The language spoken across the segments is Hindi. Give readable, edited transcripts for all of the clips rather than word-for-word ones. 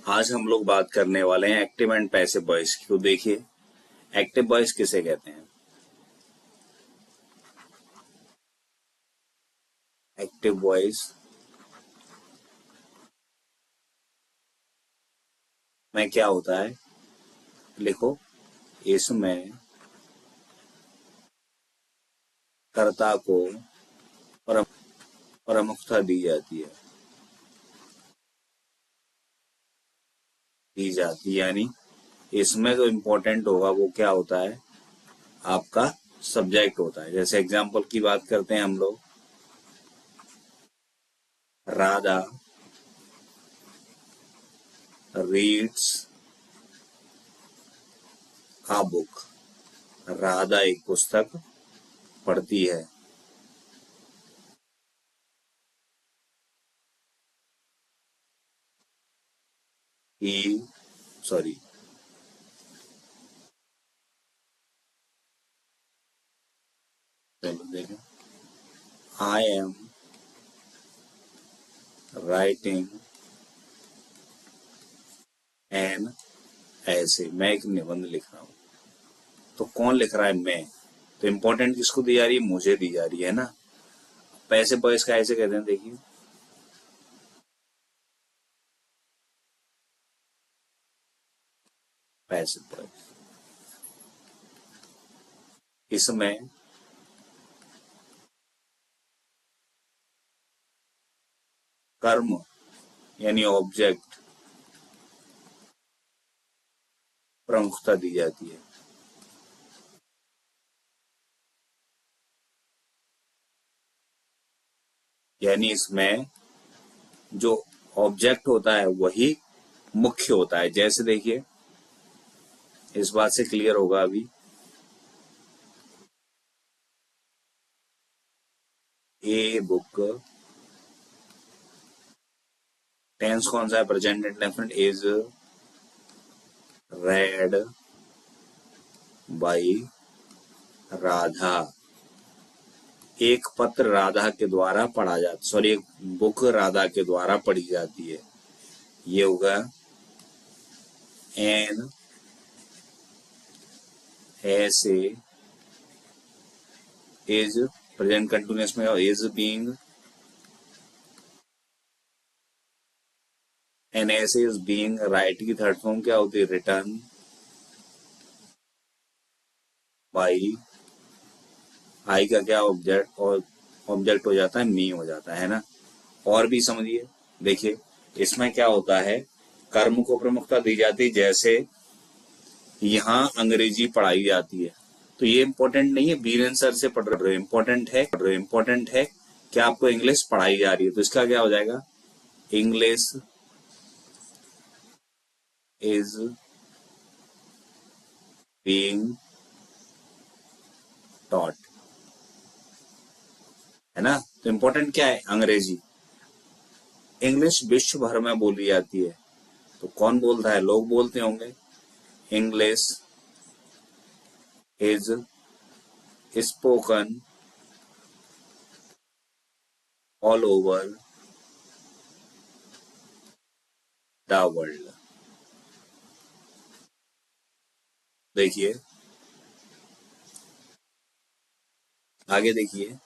आज हम लोग बात करने वाले हैं एक्टिव एंड पैसिव वॉइस की। तो देखिए, एक्टिव वॉइस किसे कहते हैं? एक्टिव वॉइस में क्या होता है? लिखो, इसमें कर्ता को प्रमुखता दी जाती है, यानी इसमें जो इम्पोर्टेंट होगा वो क्या होता है? आपका सब्जेक्ट होता है। जैसे एग्जाम्पल की बात करते हैं हम लोग, राधा रीड्स आ बुक। राधा एक पुस्तक पढ़ती है। ही सॉरी चलो देखें, आई एम राइटिंग एन ऐसे, मैं एक निबंध लिख रहा हूँ। तो कौन लिख रहा है? मैं। तो इम्पोर्टेंट किसको दी जा रही है? मुझे दी जा रही है ना। पैसे वॉइस का ऐसे कहते हैं, देखिए, पैसे वॉइस। इसमें कर्म यानी ऑब्जेक्ट प्रमुखता दी जाती है। यानी इसमें जो ऑब्जेक्ट होता है वही मुख्य होता है। जैसे देखिए, इस बात से क्लियर होगा अभी, ए बुक, टेंस कौन सा है? Present indefinite. Is red by Radha. एक पत्र राधा के द्वारा पढ़ा जाता, सॉरी, एक बुक राधा के द्वारा पढ़ी जाती है। ये होगा एन ऐसे। इज प्रेजेंट कंटिन्यूअस में, इज बीइंग, एन ऐसे इज बीइंग। राइट की थर्ड फॉर्म क्या होती है? Written by. आई का क्या ऑब्जेक्ट, और ऑब्जेक्ट हो जाता है मी, हो जाता है ना। और भी समझिए, देखिए इसमें क्या होता है, कर्म को प्रमुखता दी जाती है। जैसे यहाँ अंग्रेजी पढ़ाई जाती है, तो ये इंपॉर्टेंट नहीं है बीरेन सर से पढ़ रहे हो, इम्पोर्टेंट है कि आपको इंग्लिश पढ़ाई जा रही है। तो इसका क्या हो जाएगा? इंग्लिश इज बीइंग टॉट, है ना। तो इम्पोर्टेंट क्या है? अंग्रेजी। इंग्लिश विश्व भर में बोली जाती है, तो कौन बोलता है? लोग बोलते होंगे। English is spoken all over the world. देखिए आगे, देखिए,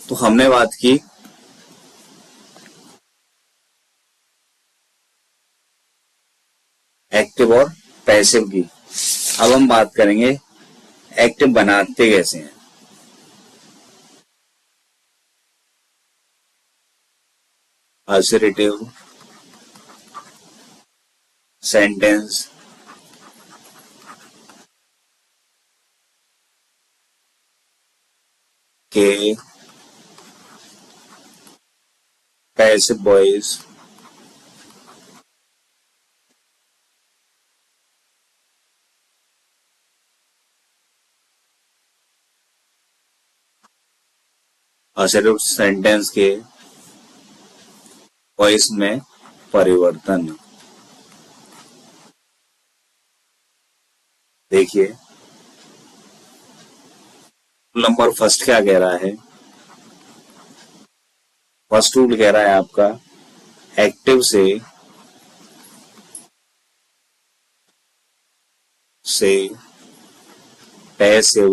तो हमने बात की एक्टिव और पैसिव की। अब हम बात करेंगे एक्टिव बनाते कैसे हैं। असर्टिव सेंटेंस के पैसिव वॉइस असर्टिव सेंटेंस के वॉइस में परिवर्तन। देखिए, नंबर फर्स्ट क्या कह रहा है? फर्स्ट रूल कह रहा है आपका, एक्टिव से से पैसिव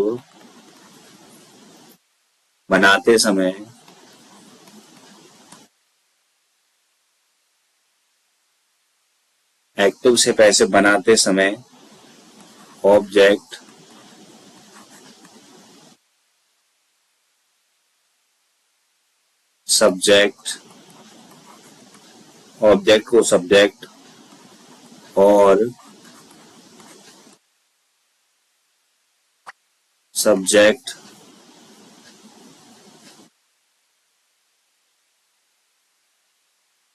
बनाते समय एक्टिव से पैसिव बनाते समय ऑब्जेक्ट सब्जेक्ट ऑब्जेक्ट को सब्जेक्ट और सब्जेक्ट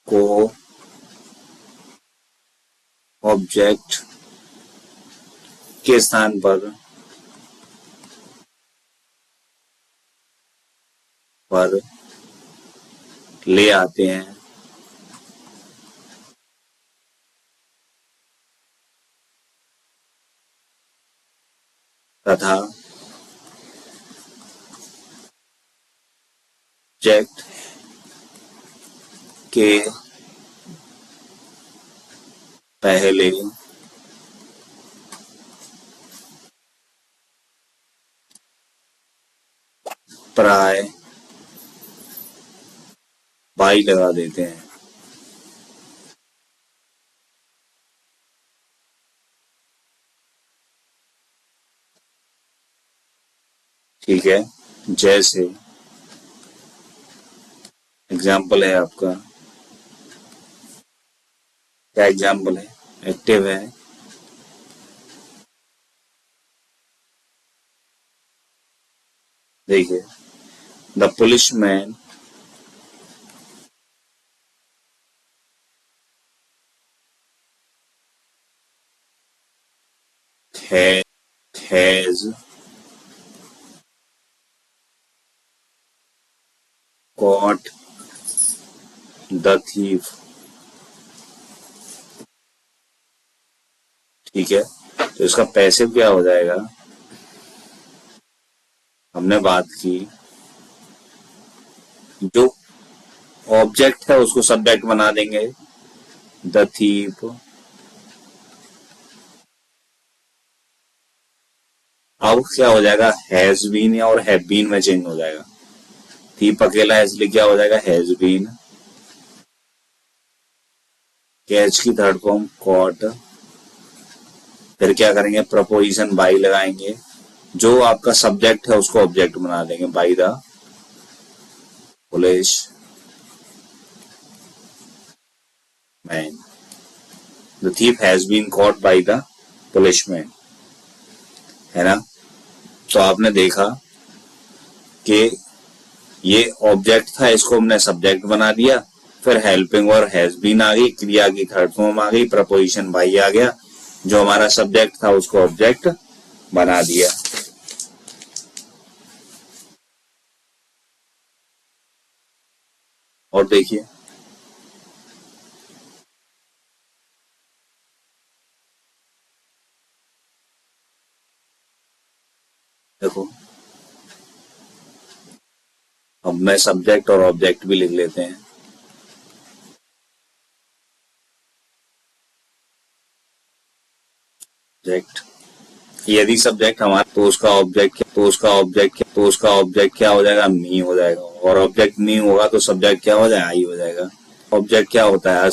को ऑब्जेक्ट के स्थान पर ले आते हैं तथा ऑब्जेक्ट के पहले प्राय बाई लगा देते हैं। ठीक है, जैसे एग्जाम्पल है आपका, क्या एग्जाम्पल है? एक्टिव है देखिए, the policeman has caught the thief। ठीक है, तो इसका पैसिव क्या हो जाएगा? हमने बात की जो ऑब्जेक्ट है उसको सब्जेक्ट बना देंगे, द थीफ। अब क्या हो जाएगा? हैज बीन और हैव बीन में चेंज हो जाएगा। थीफ अकेला है इसलिए क्या हो जाएगा? Has been. कैच की थर्ड फॉर्म कॉट। फिर क्या करेंगे? प्रपोजिशन बाई लगाएंगे, जो आपका सब्जेक्ट है उसको ऑब्जेक्ट बना देंगे, by the policeman. The thief has been caught by the policeman, है ना? तो आपने देखा कि ये ऑब्जेक्ट था, इसको हमने सब्जेक्ट बना दिया, फिर हेल्पिंग और हैज बीन आ गई, क्रिया की थर्ड फॉर्म आ गई, प्रपोजिशन बाई आ गया, जो हमारा सब्जेक्ट था उसको ऑब्जेक्ट बना दिया। और देखिए देखो, अब मैं सब्जेक्ट और ऑब्जेक्ट भी लिख लेते हैं। सब्जेक्ट, यदि सब्जेक्ट हमारा तो उसका ऑब्जेक्ट क्या हो जाएगा? मी हो जाएगा। और ऑब्जेक्ट मी होगा तो सब्जेक्ट क्या हो जाएगा? आई हो जाएगा। ऑब्जेक्ट क्या होता है?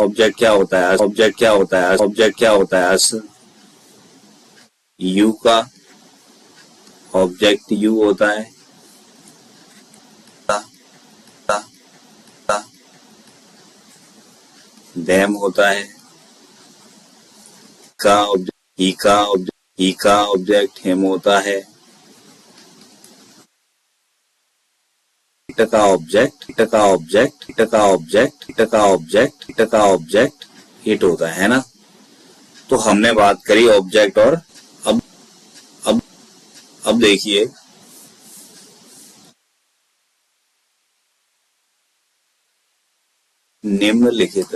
यू का ऑब्जेक्ट यू होता है, देम होता है, ही का ऑब्जेक्ट हिम होता है, इट का ऑब्जेक्ट इट होता है ना? तो हमने बात करी ऑब्जेक्ट और अब अब अब देखिए, निम्नलिखित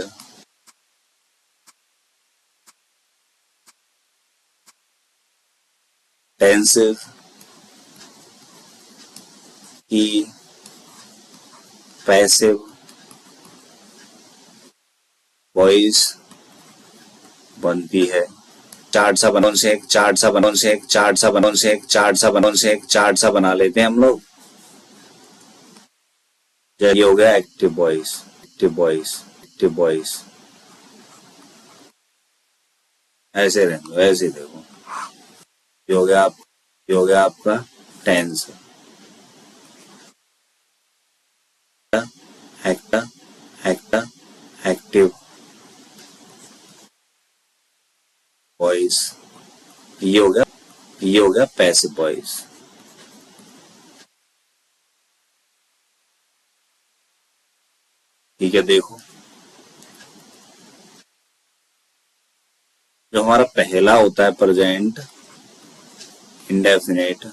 टेंसेस की पैसिव वॉइस बनती है। चार्ट सा बना से एक चार्ट सा बना से एक चार्ट सा बना से एक चार्ट सा बना से एक चार्ट सा बना लेते हैं हम लोग। ये हो गया active voice, active voice, active voice. ऐसे रहेंगे, वैसे देखो। ये हो गया ये हो गया आपका टेंस। एक्टा एक्टा एक्टिव वॉइस। ये हो गया पैसिव वॉइस। ठीक है, देखो जो हमारा पहला होता है प्रेजेंट इंडेफिनेट,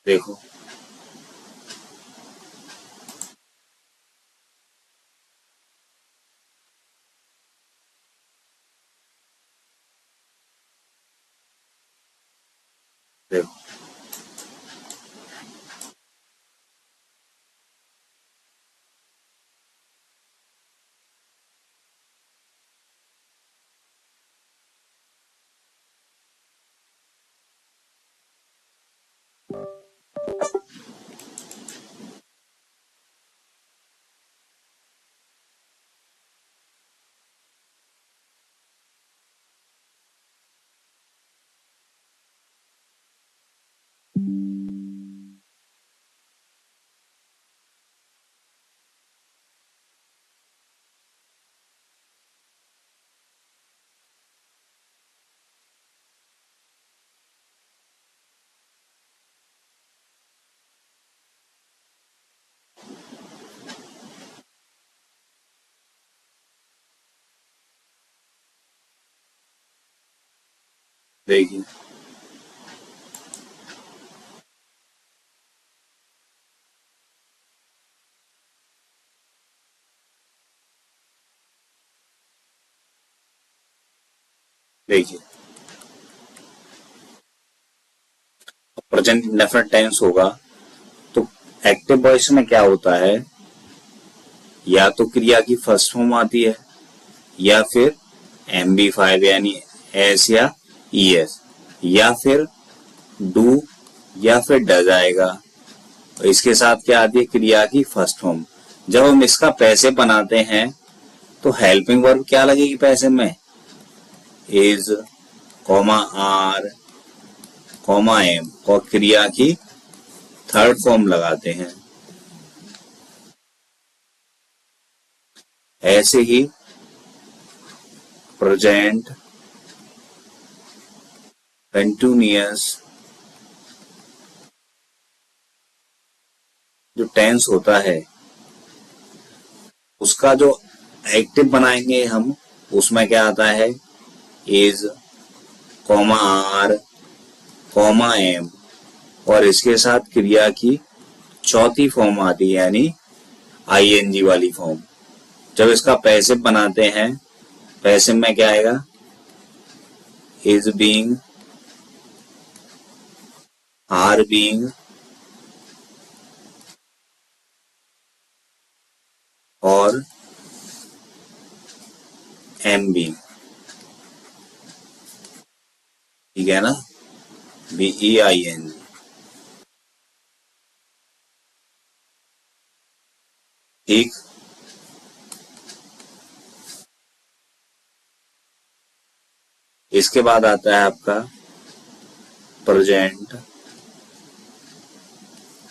देखो देखो देखिए देखिए प्रेजेंट इंडेफिनिट टेंस होगा तो एक्टिव वॉइस में क्या होता है, या तो क्रिया की फर्स्ट फॉर्म आती है या फिर MB5 यानी एस या ES, या फिर डू या फिर डज आएगा। और इसके साथ क्या आती है, क्रिया की फर्स्ट फॉर्म। जब हम इसका पैसे बनाते हैं तो हेल्पिंग वर्ब क्या लगेगी पैसे में, is comma are comma am, और क्रिया की थर्ड फॉर्म लगाते हैं। ऐसे ही प्रेजेंट कंटिन्यूअस जो टेंस होता है उसका जो एक्टिव बनाएंगे हम, उसमें क्या आता है, is comma are comma am, और इसके साथ क्रिया की चौथी फॉर्म आती है यानी ING वाली फॉर्म। जब इसका पैसिव बनाते हैं, पैसिव में क्या आएगा, इज बीइंग, आर बीइंग, और एम बीइंग। ठीक है ना, BEING। ठीक, इसके बाद आता है आपका प्रेजेंट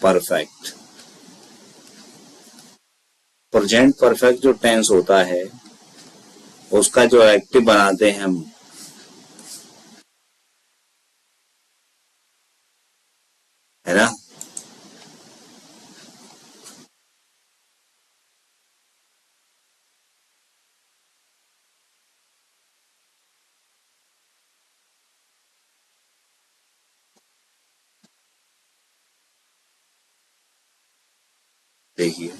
परफेक्ट। प्रेजेंट परफेक्ट जो टेंस होता है उसका जो एक्टिव बनाते हैं हम, है ना। देखिए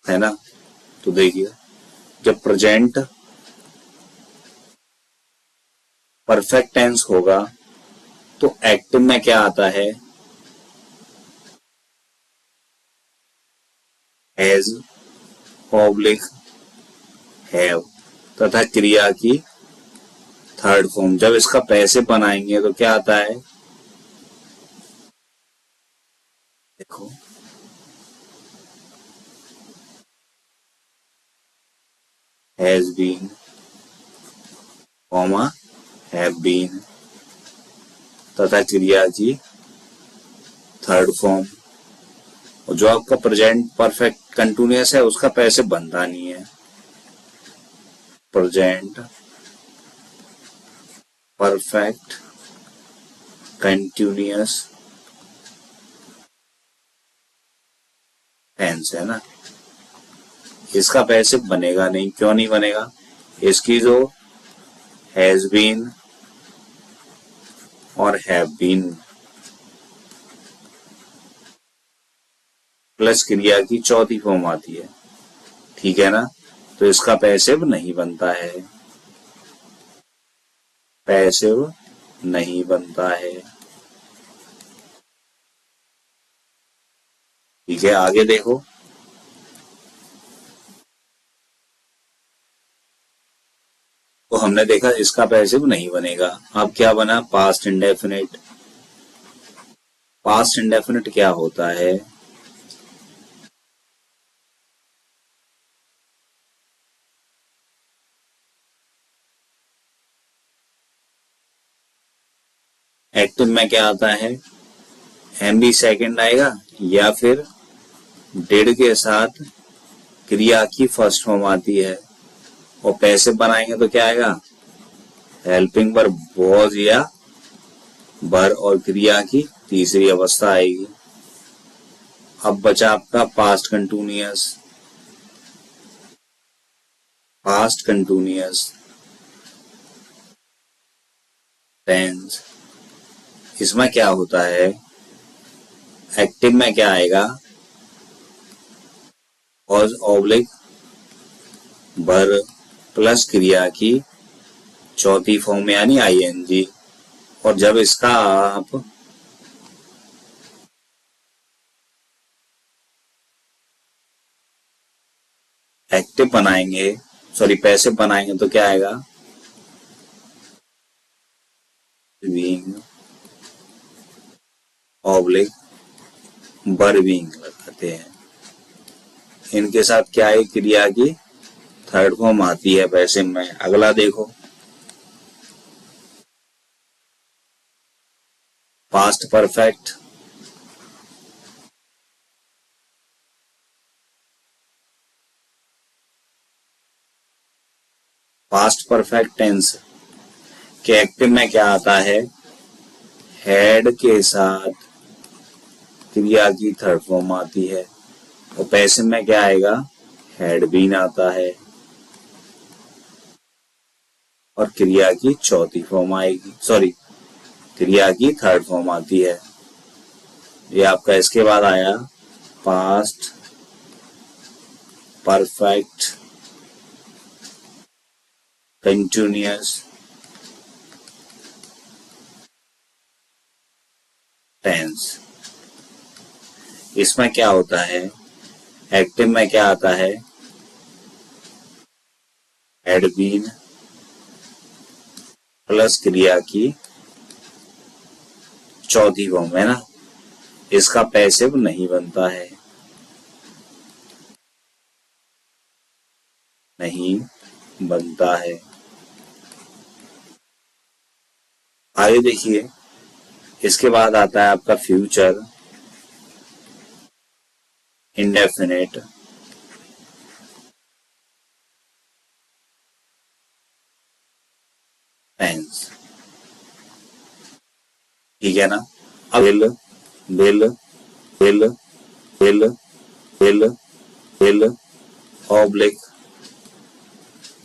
है ना, तो देखिए जब प्रेजेंट परफेक्ट टेंस होगा तो एक्टिव में क्या आता है, हैज, ऑब्लिक हैव तथा क्रिया की थर्ड फॉर्म। जब इसका पैसिव बनाएंगे तो क्या आता है, देखो has been, comma have been तथा क्रिया की थर्ड फॉर्म। और जो आपका प्रेजेंट परफेक्ट कंटिन्यूअस है उसका पैसिव बनता नहीं है। प्रेजेंट परफेक्ट कंटिन्यूअस टेंस है ना, इसका पैसिव बनेगा नहीं। क्यों नहीं बनेगा, इसकी जो हैज बीन और हैव बीन प्लस क्रिया की चौथी फॉर्म आती है, ठीक है ना, तो इसका पैसिव नहीं बनता है, पैसिव नहीं बनता है। ठीक है, आगे देखो। तो हमने देखा इसका पैसिव नहीं बनेगा। अब क्या बना, पास्ट इंडेफिनिट। पास्ट इंडेफिनिट क्या होता है, एक्टिव में क्या आता है, एम बी सेकेंड आएगा या फिर डिड के साथ क्रिया की फर्स्ट फॉर्म आती है। और पैसिव बनाएंगे तो क्या आएगा, हेल्पिंग वर्ब वॉज या वर और क्रिया की तीसरी अवस्था आएगी। अब बचा आपका past continuous. Past continuous tense, इसमें क्या होता है, एक्टिव में क्या आएगा, वॉज ऑब्लिक वर प्लस क्रिया की चौथी फॉर्म यानी आईएनजी। और जब इसका आप एक्टिव बनाएंगे, सॉरी पैसिव बनाएंगे तो क्या आएगा, बीइंग ऑब्लिक वर बीइंग लगाते हैं। इनके साथ क्या है, क्रिया की थर्ड फॉर्म आती है पैसिव में। अगला देखो, past perfect. Past perfect tense के एक्टिव में क्या आता है, हैड के साथ क्रिया की थर्ड फॉर्म आती है। और पैसिव में क्या आएगा, हैड बीन आता है और क्रिया की चौथी फॉर्म आएगी, सॉरी क्रिया की थर्ड फॉर्म आती है। ये आपका इसके बाद आया पास्ट परफेक्ट कंटिन्यूअस टेंस। इसमें क्या होता है, एक्टिव में क्या आता है, हैड बीन प्लस क्रिया की चौथी फॉर्म है ना, इसका पैसिव नहीं बनता है। नहीं बनता है। आगे देखिए, इसके बाद आता है आपका फ्यूचर इंडेफिनिट टेंस। ठीक है ना। अब will will will will will will oblique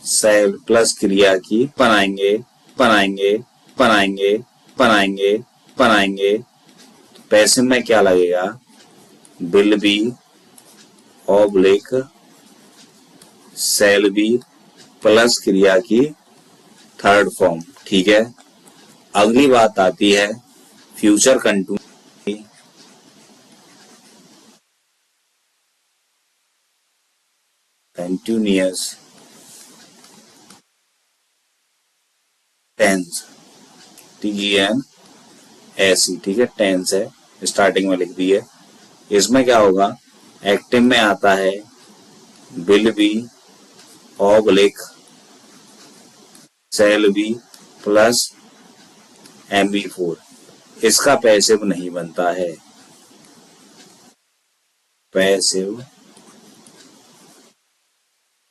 shall plus क्रिया की बनाएंगे बनाएंगे बनाएंगे बनाएंगे बनाएंगे। पैसिव में क्या लगेगा? Will be oblique shall be plus क्रिया की थर्ड फॉर्म। ठीक है। अगली बात आती है फ्यूचर कंटिन्यूअस टेंस। TENS। ठीक है, टेंस है, स्टार्टिंग में लिख दी है। इसमें क्या होगा? एक्टिव में आता है will be oblique shall be plus MB4। इसका पैसिव नहीं बनता है, पैसिव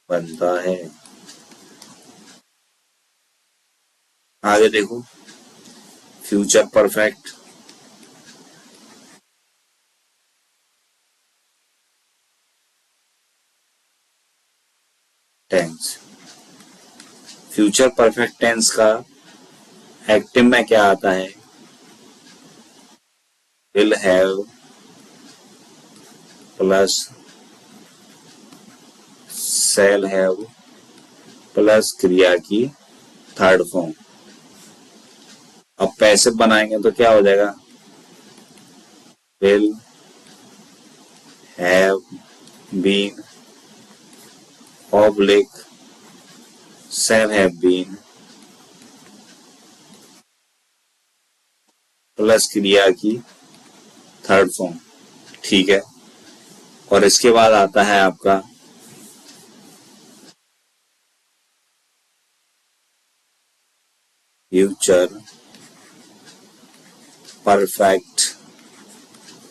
बनता है। आगे देखो, future perfect tense. Future perfect tense का एक्टिव में क्या आता है? Will have plus shall have plus क्रिया की थर्ड फॉर्म। अब पैसिव बनाएंगे तो क्या हो जाएगा? Will have been oblique shall have been plus क्रिया की थर्ड फॉर्म। ठीक है। और इसके बाद आता है आपका फ्यूचर परफेक्ट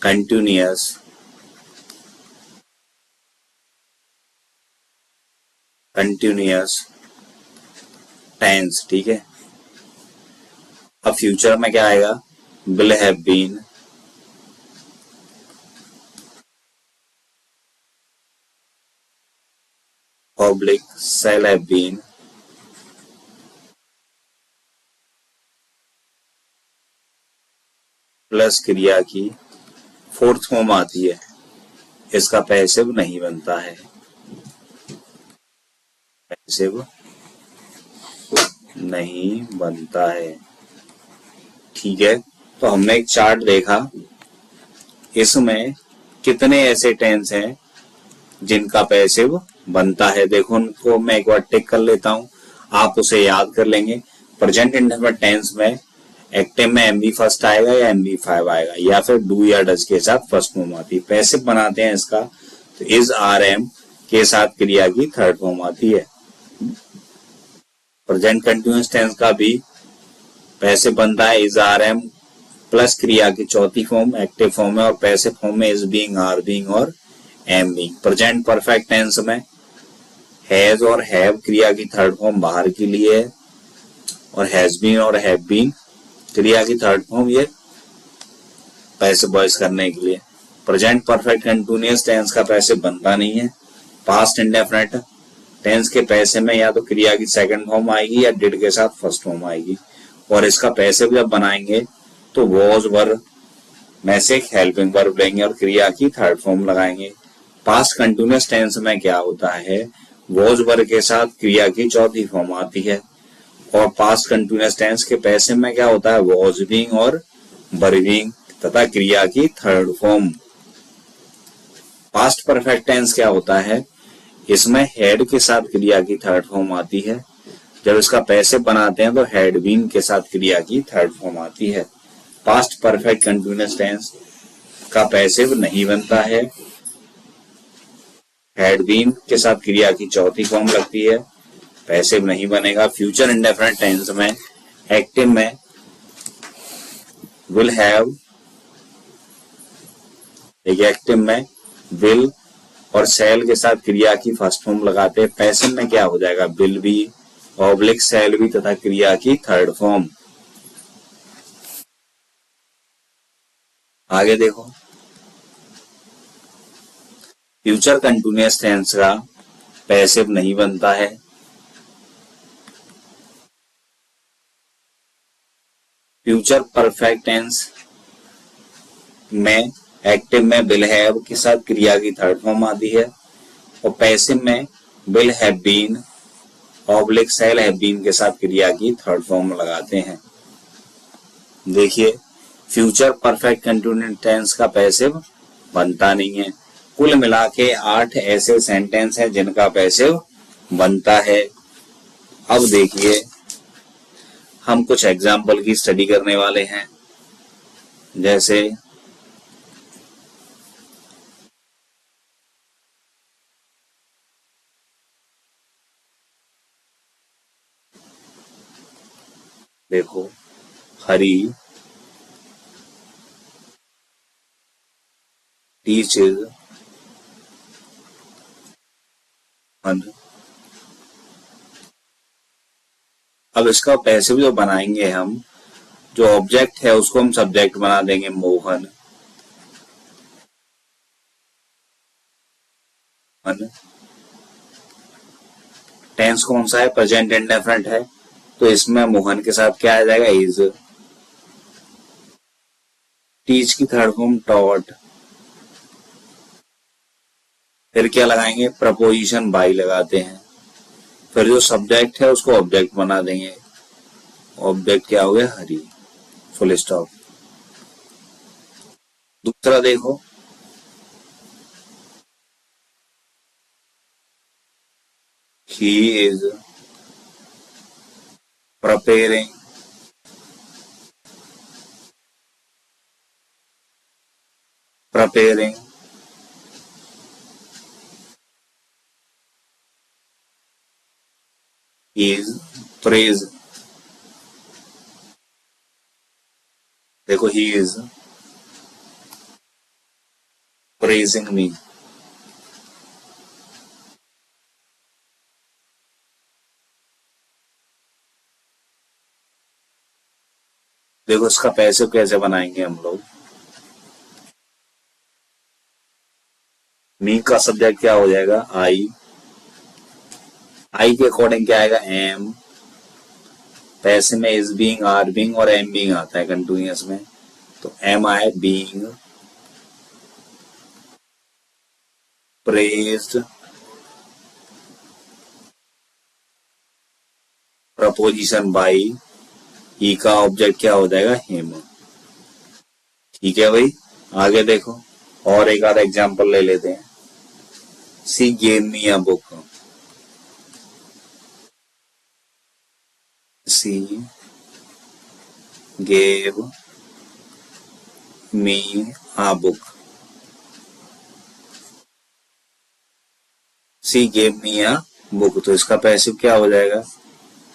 कंटिन्यूअस टेंस। ठीक है। अब फ्यूचर में क्या आएगा? Will have been oblique shall have been plus क्रिया की फोर्थ फॉर्म आती है। इसका पैसिव नहीं बनता है, पैसिव नहीं बनता है। ठीक है। तो हमने एक चार्ट देखा, इसमें कितने ऐसे टेंस हैं जिनका पैसिव बनता है। देखो, उनको मैं एक बार टिक कर लेता हूं, आप उसे याद कर लेंगे। प्रेजेंट इंडेफिनिट टेंस में एक्टिव में MB फर्स्ट आएगा या MB5 आएगा, या फिर डू या डज के साथ फर्स्ट फॉर्म आती है। पैसिव बनाते हैं इसका तो इज RM के साथ क्रिया की थर्ड फॉर्म आती है। प्रेजेंट कंटिन्यूअस टेंस का भी पैसिव बनता है इज RM प्लस क्रिया की चौथी फॉर्म एक्टिव फॉर्म है, और पैसिव फॉर्म में इज बीइंग, आर बीइंग और am being. Present perfect tense में हैज और हैव क्रिया की थर्ड फॉर्म बाहर के लिए है, और हैज बीन और हैव बीन क्रिया की थर्ड फॉर्म ये पैसिव वॉइस करने के लिए। प्रेजेंट परफेक्ट कंटिन्यूअस टेंस का पैसिव बनता नहीं है। पास्ट इंडेफिनिट टेंस के पैसिव में या तो क्रिया की सेकंड फॉर्म आएगी या डिड के साथ फर्स्ट फॉर्म आएगी, और इसका पैसिव जब बनाएंगे तो वॉज वर्ब में से एक हेल्पिंग वर्ब लेंगे और क्रिया की थर्ड फॉर्म लगाएंगे। पास्ट कंटिन्यूअस टेंस में क्या होता है? वॉज वर्ब के साथ क्रिया की चौथी फॉर्म आती है, और पास्ट कंटिन्यूअस टेंस के पैसिव में क्या होता है? वॉज बीइंग और वर बीइंग तथा क्रिया की third form. Past perfect tense क्या होता है? इसमें हेड के साथ क्रिया की थर्ड फॉर्म आती है। जब इसका पैसिव बनाते हैं तो हैड बीन के साथ क्रिया की थर्ड फॉर्म आती है। पास्ट परफेक्ट कंटिन्यूअस टेंस का पैसिव नहीं बनता है, हैड बीन के साथ क्रिया की चौथी फॉर्म लगती है, पैसिव नहीं बनेगा। फ्यूचर इंडेफिनिट टेंस में एक्टिव में विल हैव, देखिए एक्टिव में विल और शैल के साथ क्रिया की फर्स्ट फॉर्म लगाते हैं। पैसिव में क्या हो जाएगा, विल भी ऑब्लिक शैल भी तथा क्रिया की थर्ड फॉर्म। आगे देखो, फ्यूचर कंटिन्यूअस टेंस का पैसिव नहीं बनता है। फ्यूचर परफेक्ट टेंस में एक्टिव में विल हैव के साथ क्रिया की थर्ड फॉर्म आती है और पैसिव में will have been oblique shall have been के साथ क्रिया की थर्ड फॉर्म लगाते हैं। देखिए, फ्यूचर परफेक्ट कंटिन्यूअस टेंस का पैसिव बनता नहीं है। कुल मिला के 8 ऐसे सेंटेंस हैं जिनका पैसिव बनता है। अब देखिए, हम कुछ एग्जाम्पल की स्टडी करने वाले हैं। जैसे देखो, हरी टीचर अब इसका पैसिव जो बनाएंगे हम, जो ऑब्जेक्ट है उसको हम सब्जेक्ट बना देंगे मोहन। टेंस कौन सा है, प्रेजेंट इंडेफिनिट है, तो इसमें मोहन के साथ क्या आ जाएगा, इज। टीच की थर्ड फॉर्म टॉट। फिर क्या लगाएंगे, प्रपोजिशन बाई लगाते हैं। फिर जो सब्जेक्ट है उसको ऑब्जेक्ट बना देंगे। ऑब्जेक्ट क्या हो गया, हरी, फुल स्टॉप। दूसरा देखो, he is preparing preparing is praise। देखो, he is praising me। देखो, इसका पैसिव कैसे बनाएंगे हम लोग। मी का सब्जेक्ट क्या हो जाएगा, आई। आई के अकॉर्डिंग क्या आएगा, एम। पैसिव में इज बीइंग, आर बीइंग और एम बीइंग आता है कंटिन्यूअस में, तो एम आए being praised. Preposition by, he का ऑब्जेक्ट क्या हो जाएगा, हिम। ठीक है भाई, आगे देखो, और एक आधा एग्जांपल ले लेते हैं। सी gave me a book. C gave me a book. C gave me a book, तो इसका पैसिव क्या हो जाएगा,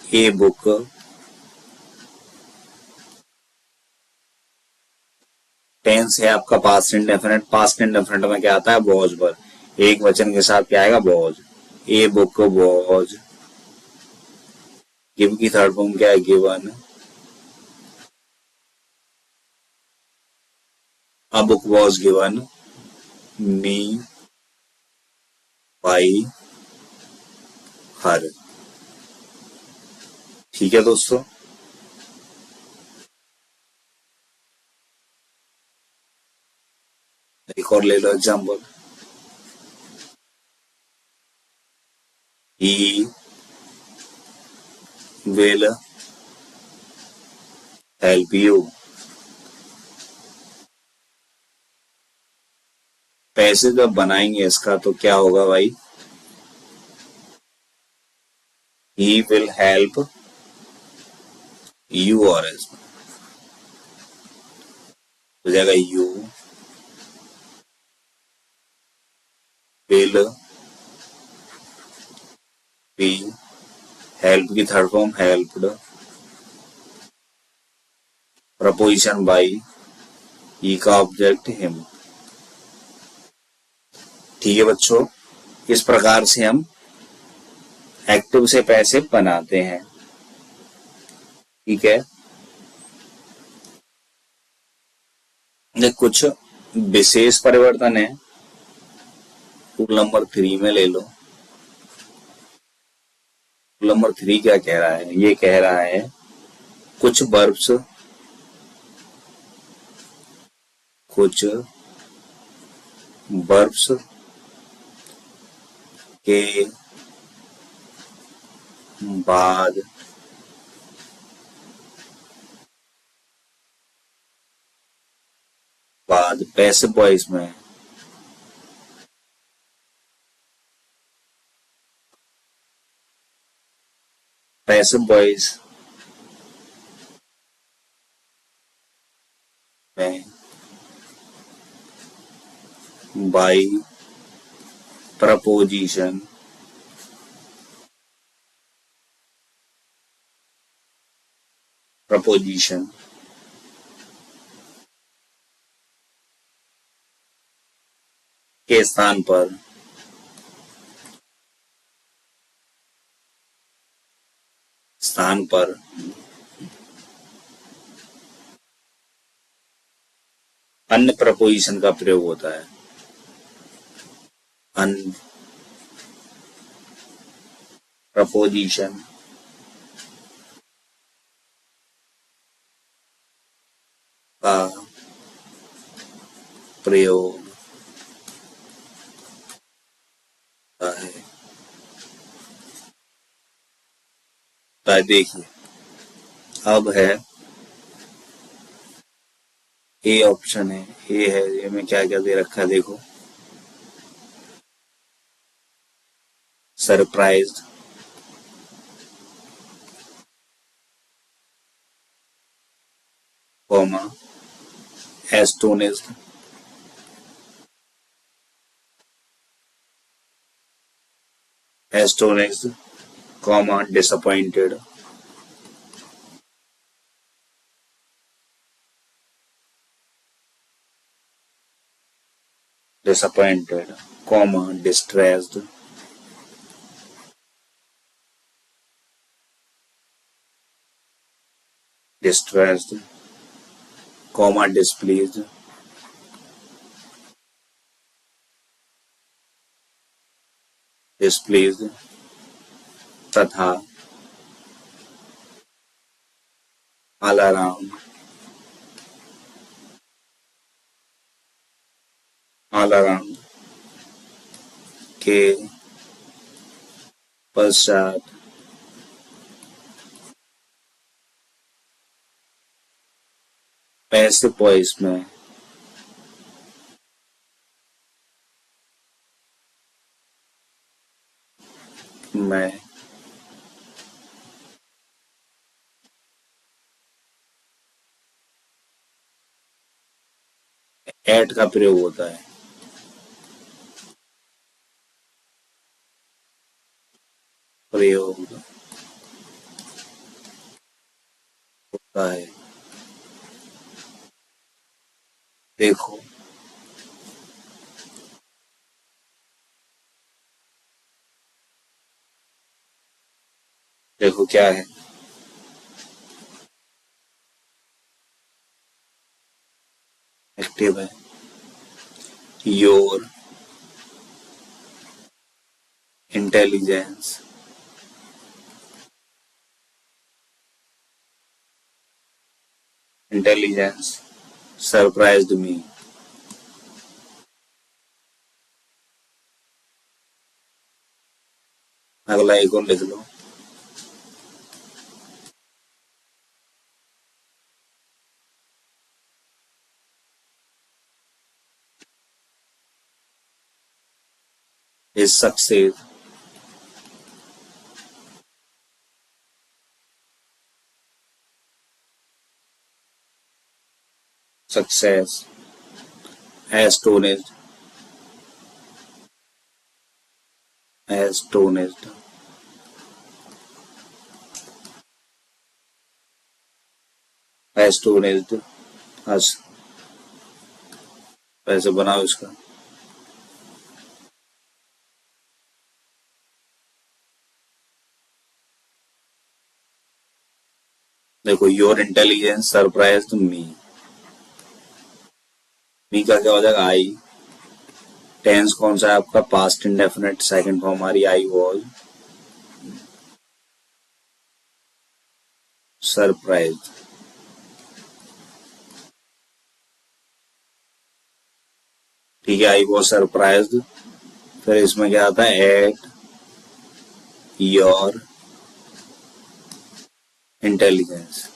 ए बुक। टेंस है आपका पास्ट इंडेफिनिट। पास्ट इंडेफिनिट में क्या आता है, वॉज पर। एक वचन के साथ क्या आएगा, was. A book was. Give की थर्ड फॉर्म क्या है, given. A book was given me by her. ठीक है दोस्तों, एक और ले लो example. He will help you. Passive जब बनाएंगे इसका तो क्या होगा भाई, ही विल हेल्प यू, और इसमें हो जाएगा यू विल बी हेल्प की third form helped, preposition by, he का ऑब्जेक्ट हिम। ठीक है बच्चों, इस प्रकार से हम एक्टिव से पैसिव बनाते हैं। ठीक है, कुछ विशेष परिवर्तन है, रूल नंबर 3 में ले लो। रूल नंबर 3 क्या कह रहा है? ये कह रहा है कुछ वर्ब्स के बाद पैसिव वॉइस में पैसिव वॉइस में बाई प्रपोजिशन के स्थान पर अन्य प्रपोजिशन का प्रयोग होता है। अन्य प्रपोजिशन का प्रयोग होता है। देखिए, अब है ए ऑप्शन है, ए है, ये में क्या क्या दे रखा है देखो। Surprised, comma astonished, comma disappointed, comma distressed, comma displeased, तथा अलार्म के पश्चात पैसिव वॉइस में मैं एट का प्रयोग होता है। देखो, क्या है, एक्टिव है। योर इंटेलिजेंस सरप्राइज्ड मी। अगला एक और लिख लो। इज सक्सेस एस्टोनिश्ड एस्टोनिज्ड अस। ऐसे बनाओ इसका। देखो, योर इंटेलिजेंस सरप्राइज्ड मी। मी का क्या हो जाएगा? आई। टेंस कौन सा है आपका? Past indefinite. सेकंड फॉर्म हमारी आई वॉज सरप्राइज्ड। ठीक है, आई वॉज सरप्राइज्ड। फिर इसमें क्या आता है? At your intelligence.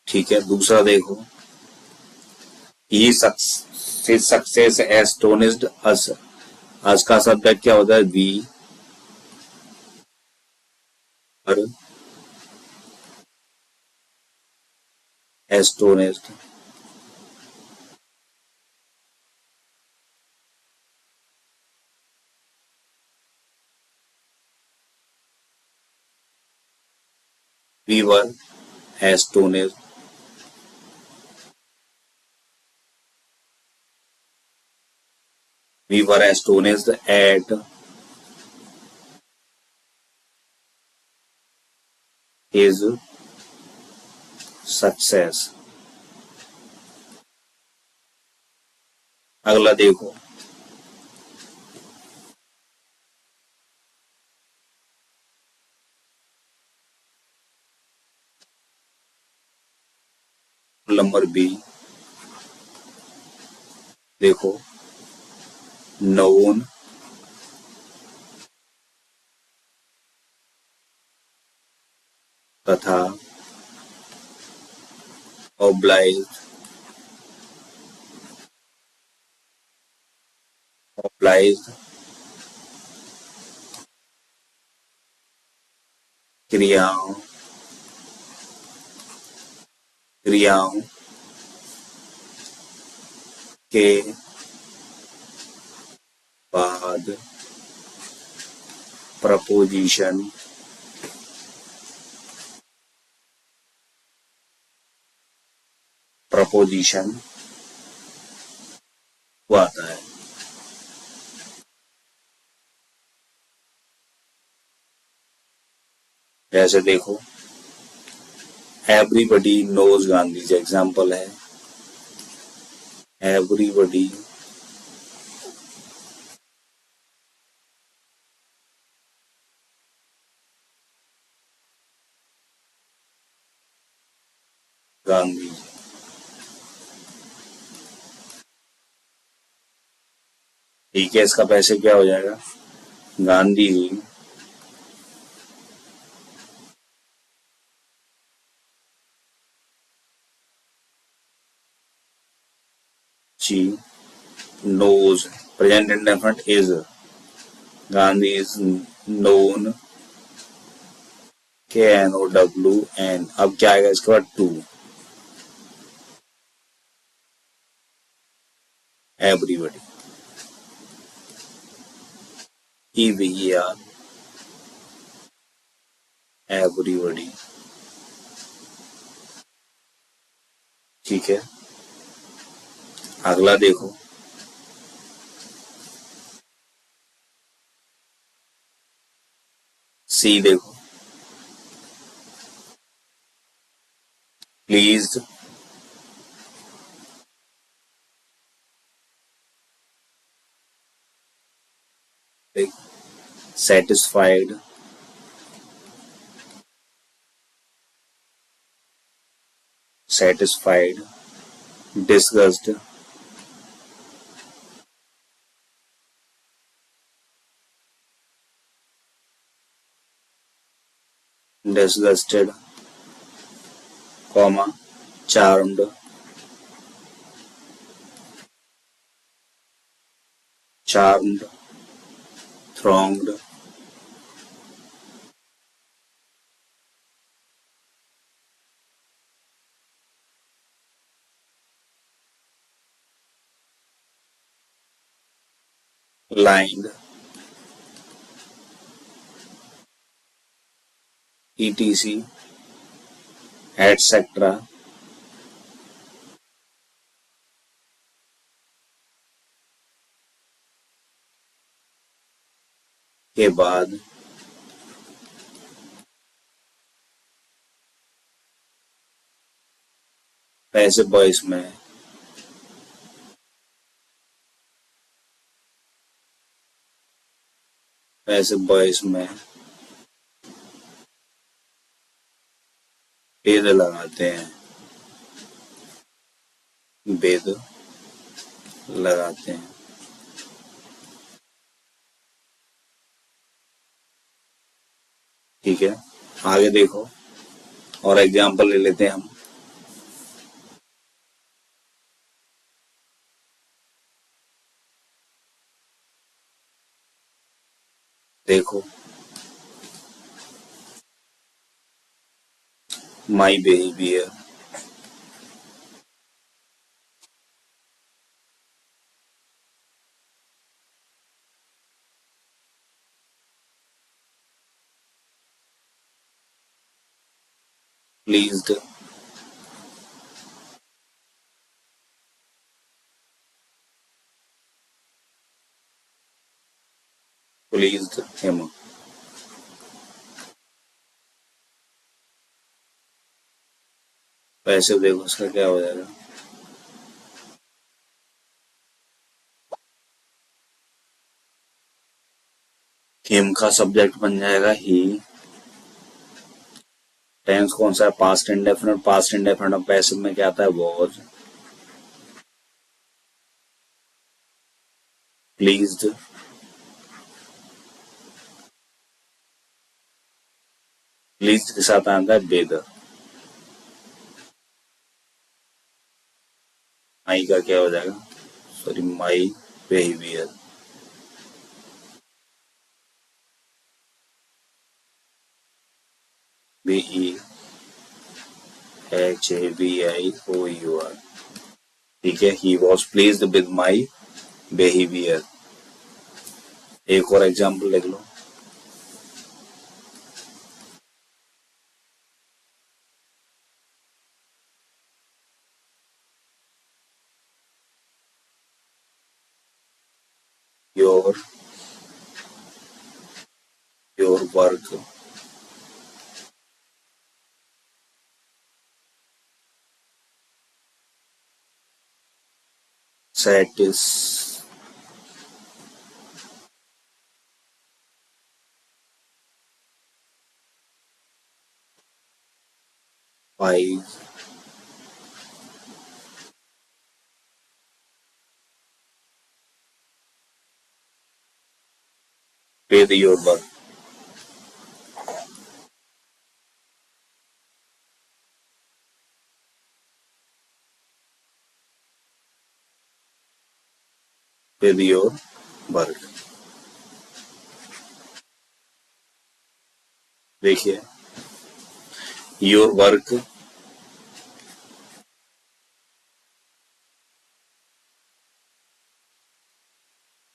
ठीक है, दूसरा देखो। ही सक्सेस एस्टोनिस्ड अस। अस का सब्जेक्ट क्या होता है? वी। और astonished. We were astonished. We were astonished at his success. अगला देखो। Number B. देखो, नोन तथा ऑब्लाइज। ऑब्लाइज क्रियाओं क्रियाओं के बाद प्रपोजिशन प्रपोजिशन वो आता है। जैसे देखो, everybody knows Gandhi ji example है। एवरीबडी गांधी जी। ठीक है, इसका पैसे क्या हो जाएगा? Gandhi ji knows। Present indefinite is. Gandhi is known. KNOWN। अब क्या आएगा इसके बाद? To everybody. EVER everybody. ठीक है, अगला देखो। सी देखो, please. Satisfied satisfied disgust disgusted comma charmed charmed thronged lined ETC etcetera के बाद पैसिव वॉइस में वेद लगाते हैं, वेद लगाते हैं। ठीक है, आगे देखो और एग्जाम्पल ले लेते हैं हम। देखो, my behaviour, pleased, pleased him. Passive देखो उसका क्या हो जाएगा, हिम का सब्जेक्ट बन जाएगा ही। टेंस कौन सा है, past indefinite. Past indefinite of passive में क्या आता है, वॉज। प्लीज्ड, प्लीज्ड के साथ आता है विद। माई का क्या हो जाएगा, सॉरी, माई बिहेवियर, BEHAVIOUR। ठीक है, he was pleased with my behaviour. एक और एग्जाम्पल लिख लो। Your your work satisfies with your work, with your work। देखिए, योर वर्क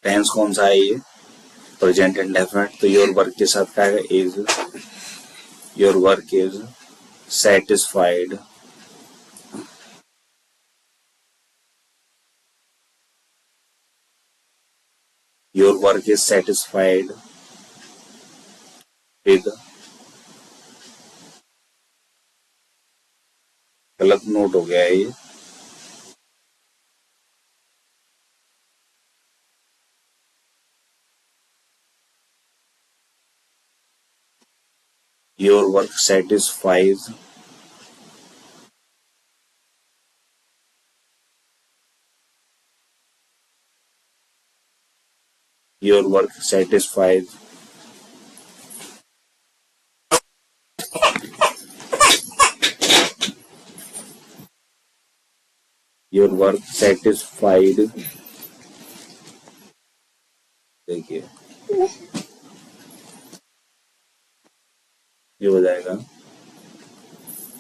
टेंस कौन सा है, ये प्रेजेंट इंडेफिनिट। तो योर वर्क के साथ क्या है, is. Your work is satisfied your work is satisfied with. गलत नोट हो गया है ये, your work satisfies your work satisfies your work satisfied. देखिए, ये हो जाएगा,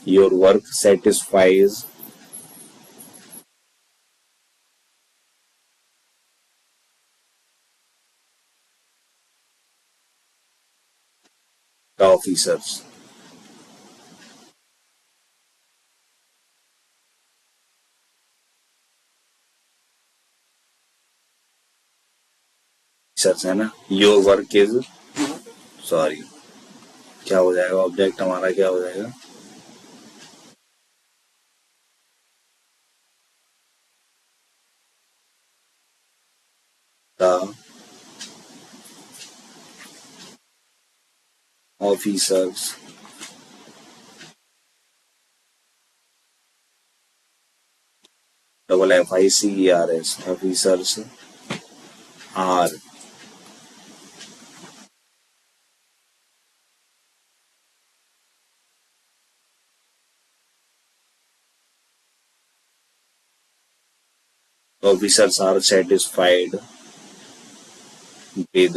your work satisfies the officers. सच है ना, योर वर्क इज, सॉरी क्या हो जाएगा, ऑब्जेक्ट हमारा क्या हो जाएगा, the officers double FICERS officers are officers are satisfied with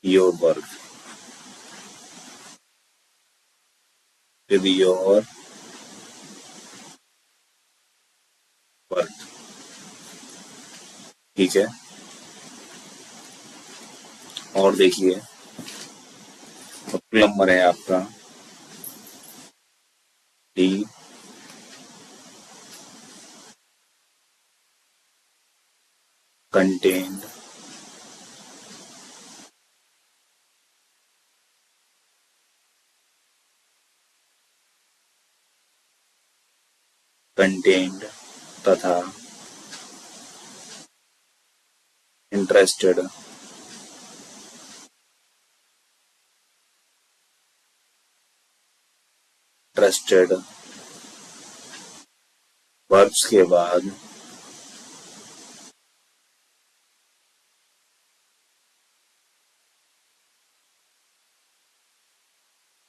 your work, with your work, ठीक है। और देखिए रोल नंबर है आपका D, कंटेंट कंटेंट तथा इंटरेस्टेड ट्रस्टेड वर्ब्स के बाद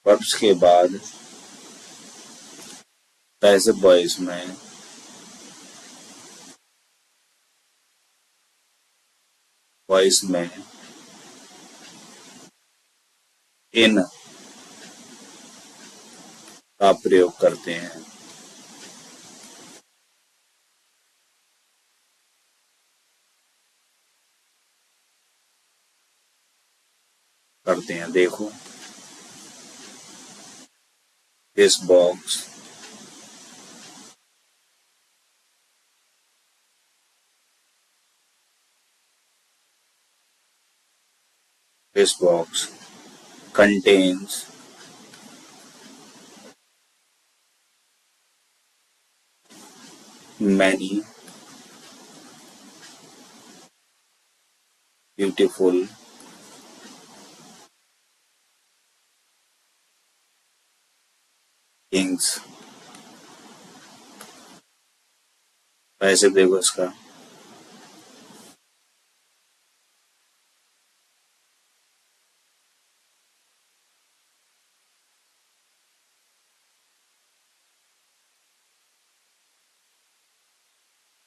वर्ब्स के बाद पैसिव वॉइस में इन का प्रयोग करते हैं, देखो this box this box contains many beautiful things, ऐसे देखो इसका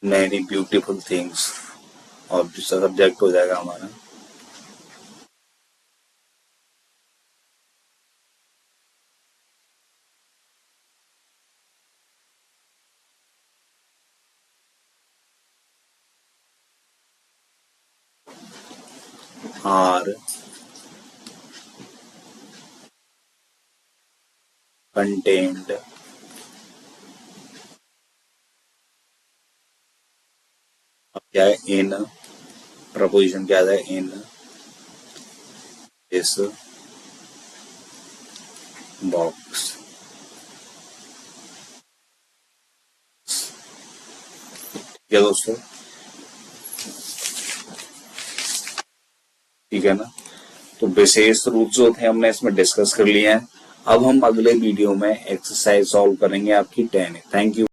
many beautiful things और सब्जेक्ट हो जाएगा हमारा आर कंटेंट अब क्या है इन प्रपोजिशन क्या है इन दिस बॉक्स, ठीक है दोस्तों, ठीक है ना। तो विशेष रूप जो थे हमने इसमें डिस्कस कर लिए हैं। अब हम अगले वीडियो में एक्सरसाइज सॉल्व करेंगे आपकी 10। Thank you.